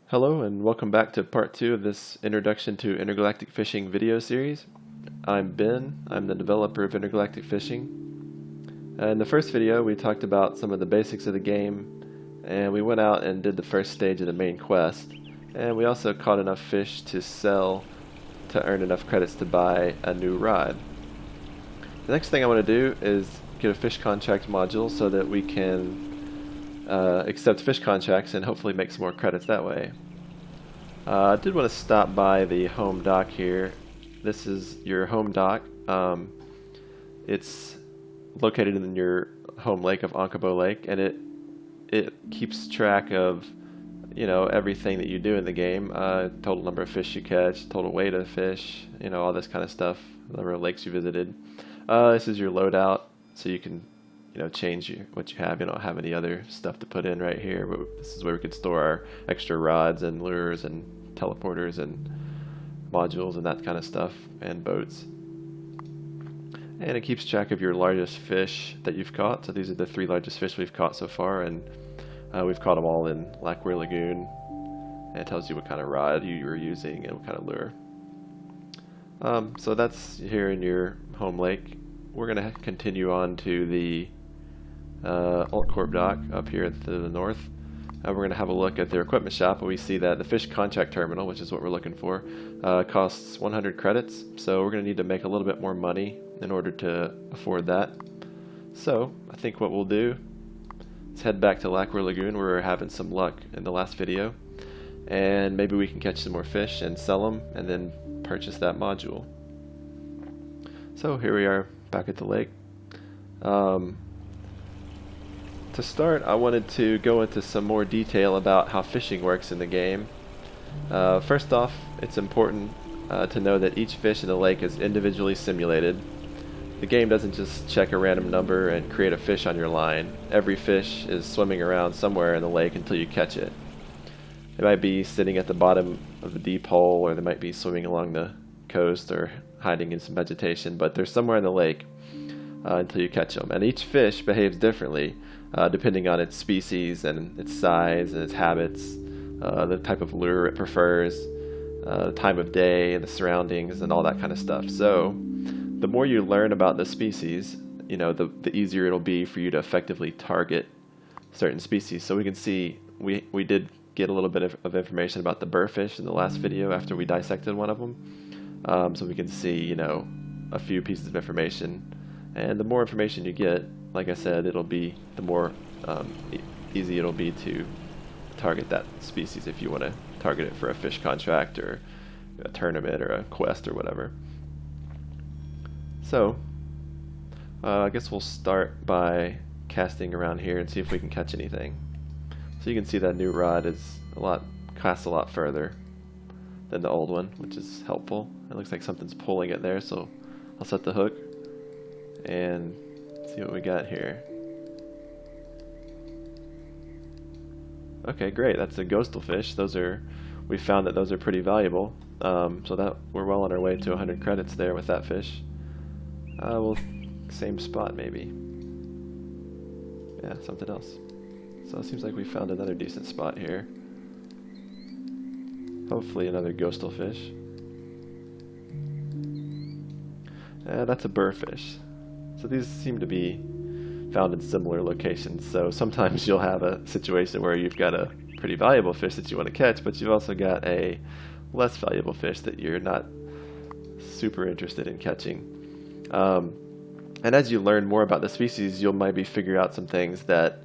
Hello and welcome back to part 2 of this Introduction to Intergalactic Fishing video series. I'm Ben, I'm the developer of Intergalactic Fishing. In the first video we talked about some of the basics of the game, and we went out and did the first stage of the main quest, and we also caught enough fish to sell to earn enough credits to buy a new rod. The next thing I want to do is get a fish contract module so that we can accept fish contracts and hopefully make some more credits that way. I did want to stop by the home dock here. This is your home dock. It's located in your home lake of Ankabo Lake, and it keeps track of everything that you do in the game. Total number of fish you catch, total weight of fish, all this kind of stuff. The number of lakes you visited. This is your loadout, so you can change what you have. You don't have any other stuff to put in right here, but this is where we could store our extra rods and lures and teleporters and modules and that kind of stuff, and boats. And it keeps track of your largest fish that you've caught. So these are the 3 largest fish we've caught so far, and we've caught them all in MacLeod Lagoon. And it tells you what kind of rod you were using and what kind of lure. So that's here in your home lake. We're going to continue on to the AltCorp dock up here to the north. We're going to have a look at their equipment shop, and we see that the fish contract terminal, which is what we're looking for, costs 100 credits. So we're going to need to make a little bit more money in order to afford that. So I think what we'll do is head back to MacLeod Lagoon, where we were having some luck in the last video, and maybe we can catch some more fish and sell them and then purchase that module. So here we are back at the lake. To start, I wanted to go into some more detail about how fishing works in the game. First off, it's important to know that each fish in the lake is individually simulated. The game doesn't just check a random number and create a fish on your line. Every fish is swimming around somewhere in the lake until you catch it. They might be sitting at the bottom of the deep hole, or they might be swimming along the coast or hiding in some vegetation, but they're somewhere in the lake until you catch them. And each fish behaves differently depending on its species and its size and its habits, the type of lure it prefers, the time of day and the surroundings and all that kind of stuff. So the more you learn about the species, the easier it'll be for you to effectively target certain species. So we can see we did get a little bit of information about the burrfish in the last video after we dissected one of them. So we can see, a few pieces of information. And the more information you get, like I said, it'll be the more easy it'll be to target that species if you want to target it for a fish contract or a tournament or a quest or whatever. So I guess we'll start by casting around here and see if we can catch anything. So you can see that new rod is casts a lot further than the old one, which is helpful. It looks like something's pulling it there, so I'll set the hook and see what we got here. Okay, great. That's a ghostal fish. We found that those are pretty valuable. So that we're well on our way to 100 credits there with that fish. Same spot maybe. Yeah, something else. So it seems like we found another decent spot here. Hopefully another ghostal fish. That's a burrfish. So these seem to be found in similar locations. So sometimes you'll have a situation where you've got a pretty valuable fish that you want to catch, but you've also got a less valuable fish that you're not super interested in catching. And as you learn more about the species, you'll maybe figure out some things that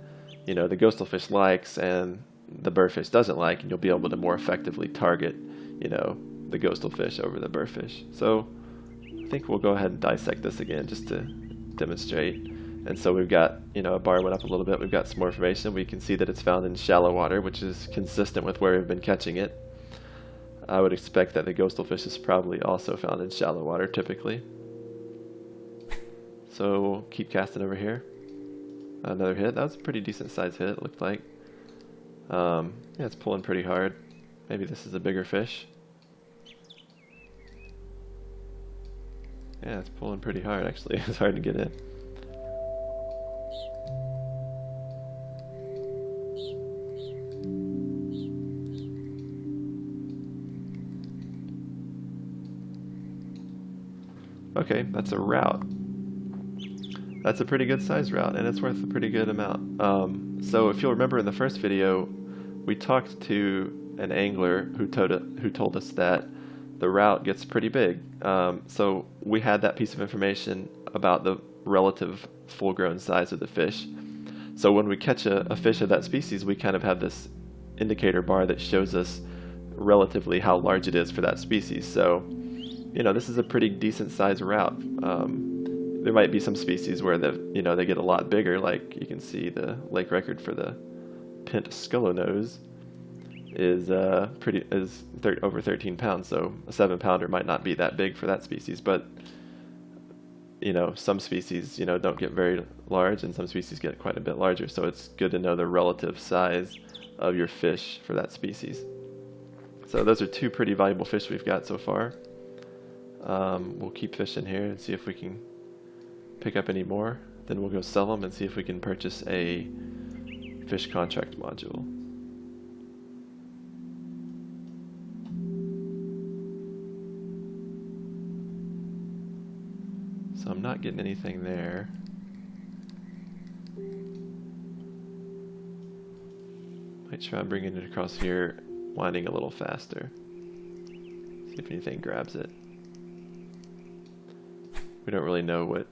the ghostal fish likes and the burrfish doesn't like, and you'll be able to more effectively target the ghostal fish over the burrfish. So I think we'll go ahead and dissect this again just to demonstrate. And so we've got, a bar went up a little bit. We've got some more information. We can see that it's found in shallow water, which is consistent with where we've been catching it. I would expect that the ghostal fish is probably also found in shallow water typically. So we'll keep casting over here. Another hit. That was a pretty decent sized hit, it looked like. Yeah, it's pulling pretty hard. Maybe this is a bigger fish. Yeah, it's pulling pretty hard actually. It's hard to get in. Okay, that's a route. That's a pretty good size route, and it's worth a pretty good amount. So if you'll remember in the first video, we talked to an angler who told us that the route gets pretty big. So we had that piece of information about the relative full-grown size of the fish. So when we catch a fish of that species, we kind of have this indicator bar that shows us relatively how large it is for that species. So, you know, this is a pretty decent size route. There might be some species where they get a lot bigger, like you can see the lake record for the pint scullonose is over 13 pounds. So a 7-pounder might not be that big for that species, but you know, some species, you know, don't get very large, and some species get quite a bit larger. So it's good to know the relative size of your fish for that species. So those are two pretty valuable fish we've got so far. We'll keep fishing here and see if we can pick up any more. Then we'll go sell them and see if we can purchase a fish contract module. So I'm not getting anything there. Might try bringing it across here, winding a little faster. See if anything grabs it. We don't really know what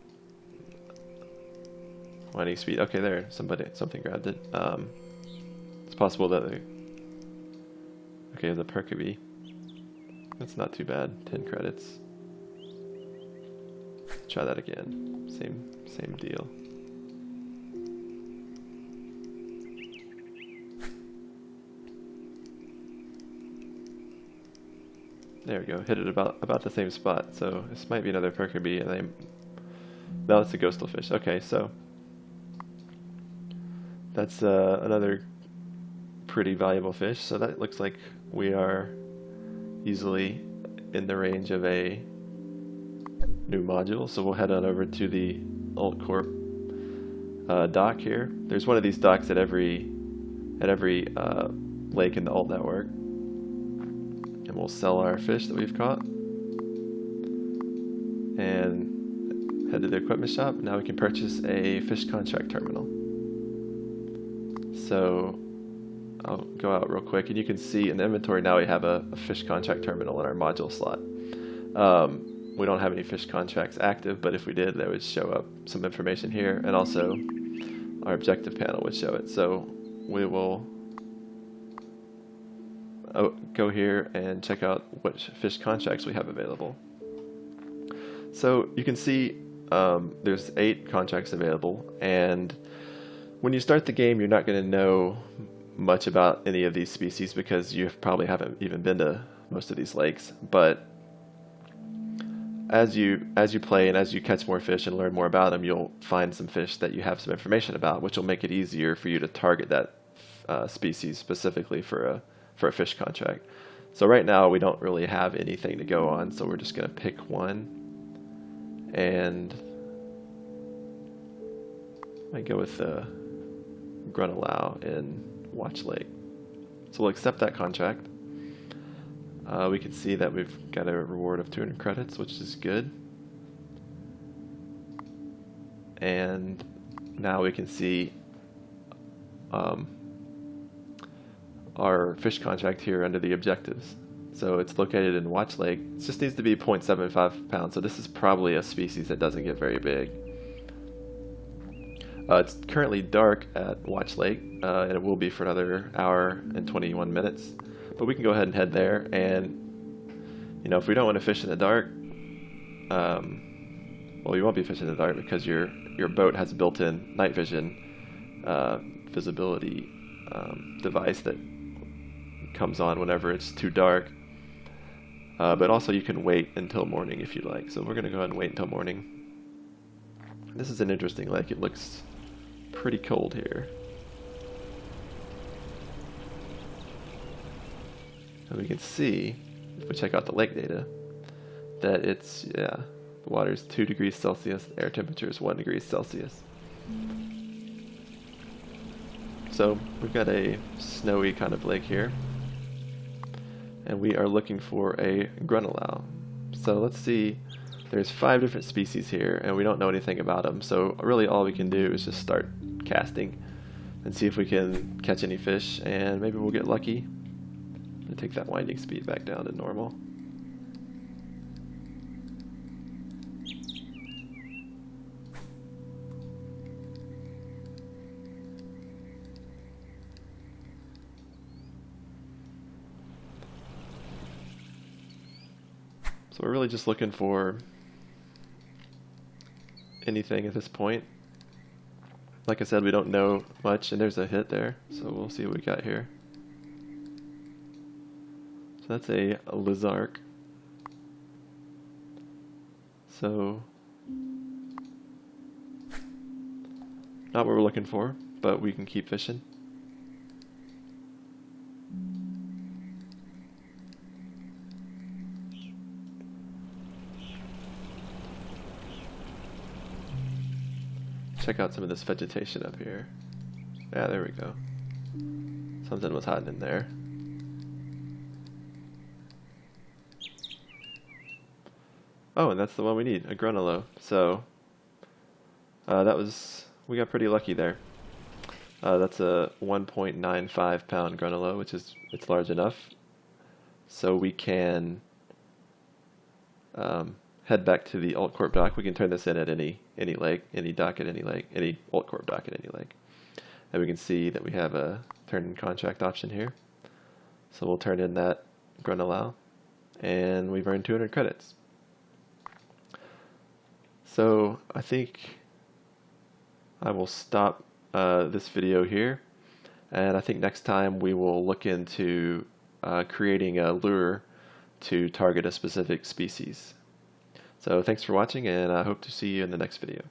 winding speed. Okay, there, something grabbed it. It's possible that okay, the Perkabee. That's not too bad. 10 credits. Try that again. Same deal. There we go. Hit it about the same spot. So this might be another Perkabee, and no, it's a ghostal fish. Okay, so that's another pretty valuable fish. So that looks like we are easily in the range of a new module. So we'll head on over to the Alt Corp dock here. There's one of these docks at every lake in the Alt network, and we'll sell our fish that we've caught and head to the equipment shop. Now we can purchase a fish contract terminal. So I'll go out real quick, and you can see in the inventory now we have a fish contract terminal in our module slot. We don't have any fish contracts active, but if we did, that would show up some information here, and also our objective panel would show it. So we will go here and check out which fish contracts we have available. So you can see there's 8 contracts available, and when you start the game, you're not going to know much about any of these species because you probably haven't even been to most of these lakes. But as you play and as you catch more fish and learn more about them, you'll find some fish that you have some information about, which will make it easier for you to target that species specifically for a fish contract. So right now we don't really have anything to go on, so we're just going to pick one, and I go with the Grunnelau in Watch Lake. So we'll accept that contract. We can see that we've got a reward of 200 credits, which is good. And now we can see our fish contract here under the objectives. So it's located in Watch Lake. It just needs to be 0.75 pounds. So this is probably a species that doesn't get very big. It's currently dark at Watch Lake, and it will be for another hour and 21 minutes. But we can go ahead and head there, and you know, if we don't want to fish in the dark, well, you won't be fishing in the dark because your boat has a built-in night vision visibility device that comes on whenever it's too dark. But also you can wait until morning if you like. So we're going to go ahead and wait until morning. This is an interesting lake. It looks pretty cold here. And we can see, if we check out the lake data, that it's, yeah, the water is 2 degrees Celsius, the air temperature is 1 degree Celsius. So we've got a snowy kind of lake here, and we are looking for a Grunnelau. So let's see There's 5 different species here, and we don't know anything about them, so really all we can do is just start casting and see if we can catch any fish, and maybe we'll get lucky. And take that winding speed back down to normal. So we're really just looking for anything at this point. Like I said, we don't know much, and there's a hit there, so we'll see what we got here. So that's a lizark. So not what we're looking for, but we can keep fishing. Check out some of this vegetation up here. Yeah, there we go. Something was hiding in there. Oh, and that's the one we need, a grunello. So we got pretty lucky there. That's a 1.95 pound grunello, which is, it's large enough. So we can head back to the Alt Corp dock. We can turn this in at any lake, any dock at any lake, any Alt Corp dock at any lake. And we can see that we have a turn in contract option here. So we'll turn in that grunello, and we've earned 200 credits. So I think I will stop this video here, and I think next time we will look into creating a lure to target a specific species. So thanks for watching, and I hope to see you in the next video.